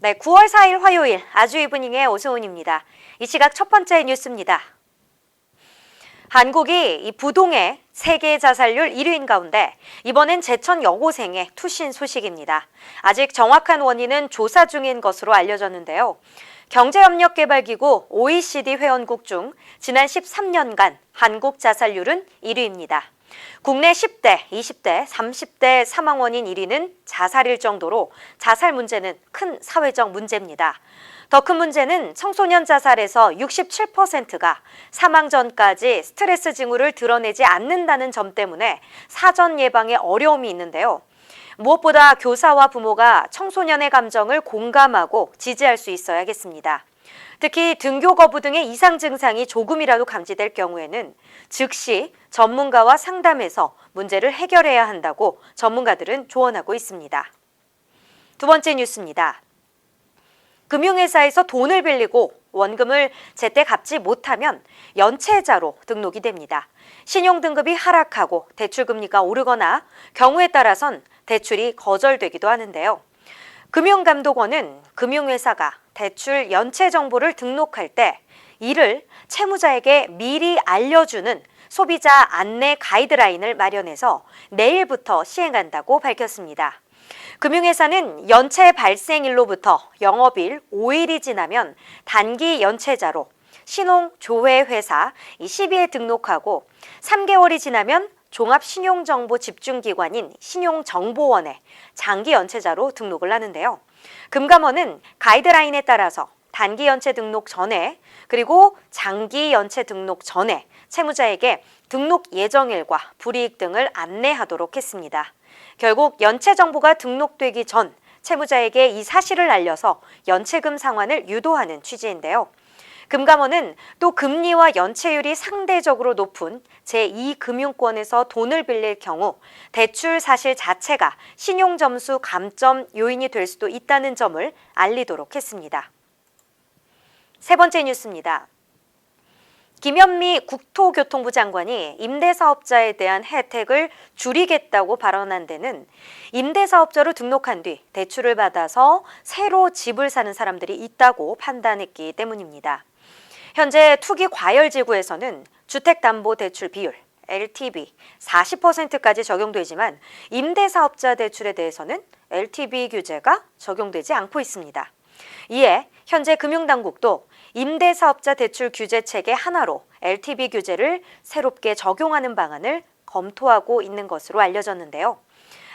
네, 9월 4일 화요일 아주 이브닝의 오수훈입니다. 이 시각 첫 번째 뉴스입니다. 한국이 이 부동의 세계 자살률 1위인 가운데 이번엔 제천 여고생의 투신 소식입니다. 아직 정확한 원인은 조사 중인 것으로 알려졌는데요. 경제협력개발기구 OECD 회원국 중 지난 13년간 한국 자살률은 1위입니다. 국내 10대, 20대, 30대 사망 원인 1위는 자살일 정도로 자살 문제는 큰 사회적 문제입니다. 더 큰 문제는 청소년 자살에서 67%가 사망 전까지 스트레스 징후를 드러내지 않는다는 점 때문에 사전 예방에 어려움이 있는데요. 무엇보다 교사와 부모가 청소년의 감정을 공감하고 지지할 수 있어야겠습니다. 특히 등교 거부 등의 이상 증상이 조금이라도 감지될 경우에는 즉시 전문가와 상담해서 문제를 해결해야 한다고 전문가들은 조언하고 있습니다. 두 번째 뉴스입니다. 금융회사에서 돈을 빌리고 원금을 제때 갚지 못하면 연체자로 등록이 됩니다. 신용등급이 하락하고 대출금리가 오르거나 경우에 따라선 대출이 거절되기도 하는데요. 금융감독원은 금융회사가 대출 연체 정보를 등록할 때 이를 채무자에게 미리 알려주는 소비자 안내 가이드라인을 마련해서 내일부터 시행한다고 밝혔습니다. 금융회사는 연체 발생일로부터 영업일 5일이 지나면 단기 연체자로 신용조회회사 12에 등록하고 3개월이 지나면 종합신용정보집중기관인 신용정보원에 장기 연체자로 등록을 하는데요. 금감원은 가이드라인에 따라서 단기 연체 등록 전에 그리고 장기 연체 등록 전에 채무자에게 등록 예정일과 불이익 등을 안내하도록 했습니다. 결국 연체 정보가 등록되기 전 채무자에게 이 사실을 알려서 연체금 상환을 유도하는 취지인데요. 금감원은 또 금리와 연체율이 상대적으로 높은 제2금융권에서 돈을 빌릴 경우 대출 사실 자체가 신용점수 감점 요인이 될 수도 있다는 점을 알리도록 했습니다. 세 번째 뉴스입니다. 김현미 국토교통부 장관이 임대사업자에 대한 혜택을 줄이겠다고 발언한 데는 임대사업자로 등록한 뒤 대출을 받아서 새로 집을 사는 사람들이 있다고 판단했기 때문입니다. 현재 투기 과열지구에서는 주택담보대출 비율, LTV 40%까지 적용되지만 임대사업자 대출에 대해서는 LTV 규제가 적용되지 않고 있습니다. 이에 현재 금융당국도 임대사업자 대출 규제 체계 하나로 LTV 규제를 새롭게 적용하는 방안을 검토하고 있는 것으로 알려졌는데요.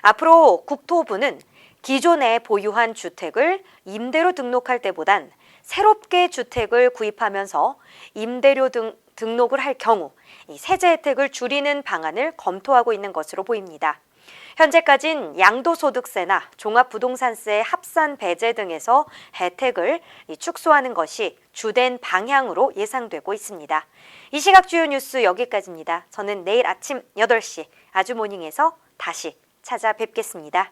앞으로 국토부는 기존에 보유한 주택을 임대로 등록할 때보단 새롭게 주택을 구입하면서 임대료 등록을 할 경우 이 세제 혜택을 줄이는 방안을 검토하고 있는 것으로 보입니다. 현재까진 양도소득세나 종합부동산세 합산 배제 등에서 혜택을 축소하는 것이 주된 방향으로 예상되고 있습니다. 이 시각 주요 뉴스 여기까지입니다. 저는 내일 아침 8시 아주모닝에서 다시 찾아뵙겠습니다.